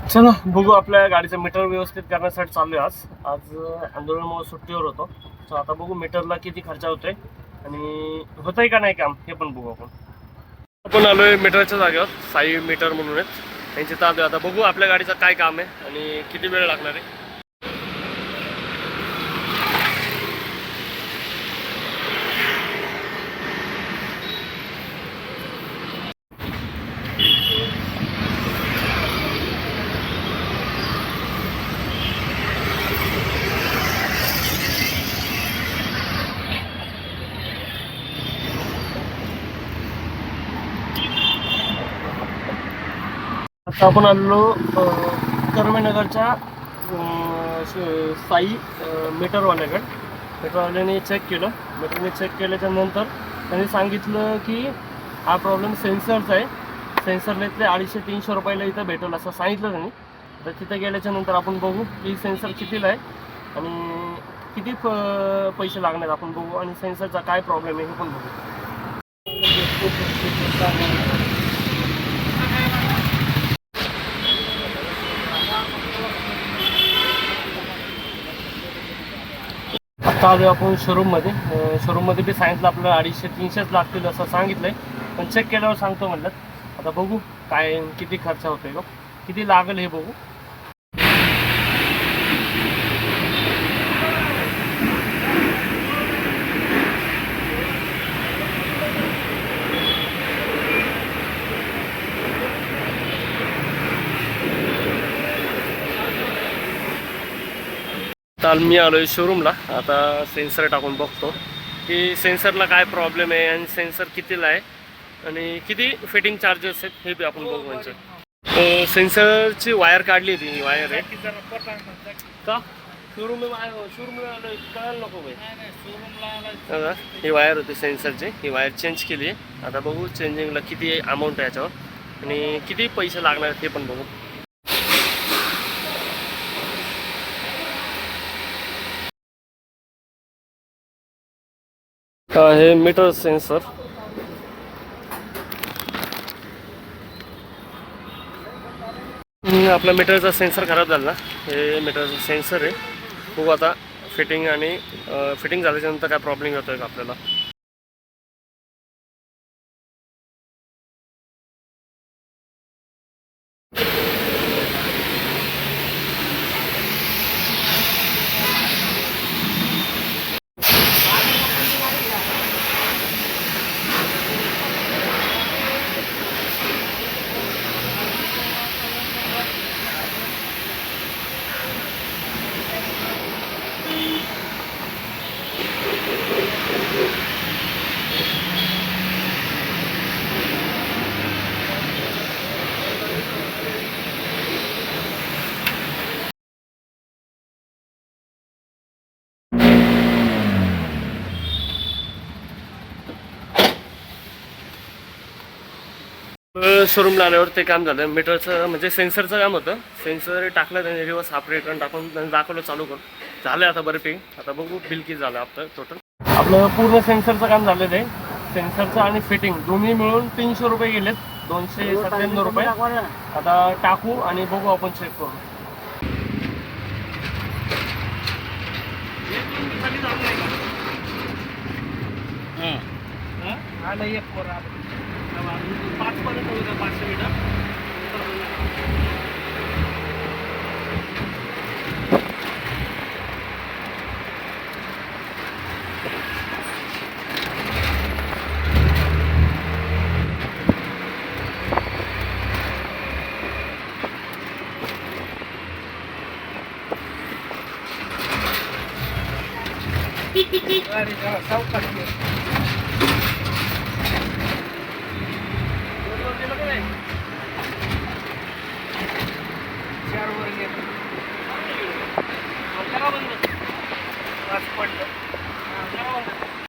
चला बघू. आपल्या गाडीचं मीटर व्यवस्थित करण्यासाठी चालू आहे. आज आंदोलनामुळे सुट्टीवर होतो. सो आता बघू मीटरला किती खर्च होतोय आणि होतंय का नाही काम हे पण बघू. आपण आलोय मीटरच्या जागेवर. साई मीटर म्हणून आहेत, त्यांचे चालू आहे. आता बघू आपल्या गाडीचं काय काम आहे आणि किती वेळ लागणार आहे. आता आपण आलेलो कर्वेनगरच्या साई मीटरवाल्याकडे. मीटरवाल्याने चेक केलं. मीटरने चेक केल्याच्या नंतर त्यांनी सांगितलं की हा प्रॉब्लेम सेन्सरचा आहे. सेन्सरला इथले 250-300 रुपयाला इथं भेटेल असं सांगितलं त्यांनी. तर तिथे गेल्याच्या नंतर आपण बघू की सेन्सर कितीला आहे आणि किती पैसे लागणार आपण बघू, आणि सेन्सरचा काय प्रॉब्लेम आहे हे पण बघू. आता आलो आपण शोरूममध्ये. शोरूममध्ये बी सांगितलं आपल्याला 250-300 लागतील असं सांगितलं आहे, पण चेक केल्यावर सांगतो म्हणलं. आता बघू काय किती खर्च होतोय का, किती लागेल हे बघू. आता मी आलो आहे शोरूमला. आता सेन्सर टाकून बघतो की सेन्सरला काय प्रॉब्लेम आहे आणि सेन्सर कितीला आहे आणि किती फिटिंग चार्जेस आहेत हे बी आपण बघू. म्हणजे सेन्सरची वायर काढली होती, ही वायर आहे का शोरूमला आलो कळायला नको भाई. ही वायर होती सेन्सरची, ही वायर चेंज केली आहे. आता बघू चेंजिंगला किती अमाऊंट आहे याच्यावर आणि किती पैसे लागणार ते पण बघू. हे मीटर सेन्सर. आपल्या मीटरचा सेन्सर खराब झाला. हे मीटरचं सेन्सर आहे. बघू आता फिटिंग आणि फिटिंग झाल्याच्यानंतर काय प्रॉब्लेम होतोय का आपल्याला. शोरूमला आल्यावर ते काम झालं मीटरचं, म्हणजे सेन्सरचं काम होतं. सेन्सर टाकलं त्यांनी, रिवर्स हाफ रिटर्न टाकून त्यांनी दाखवलं चालू करून. झालं आता बऱ्यापैकी. आता बघू बिल किती झालं आपलं टोटल. आपलं पूर्ण सेन्सरचं काम झालेलं आहे. सेन्सरचं आणि फिटिंग दोन्ही मिळून 300 रुपये गेलेत, 297 रुपये. आता टाकू आणि बघू आपण चेक करू. पाच पर्यंत होईल 500 मीटर. गाडी सावकाश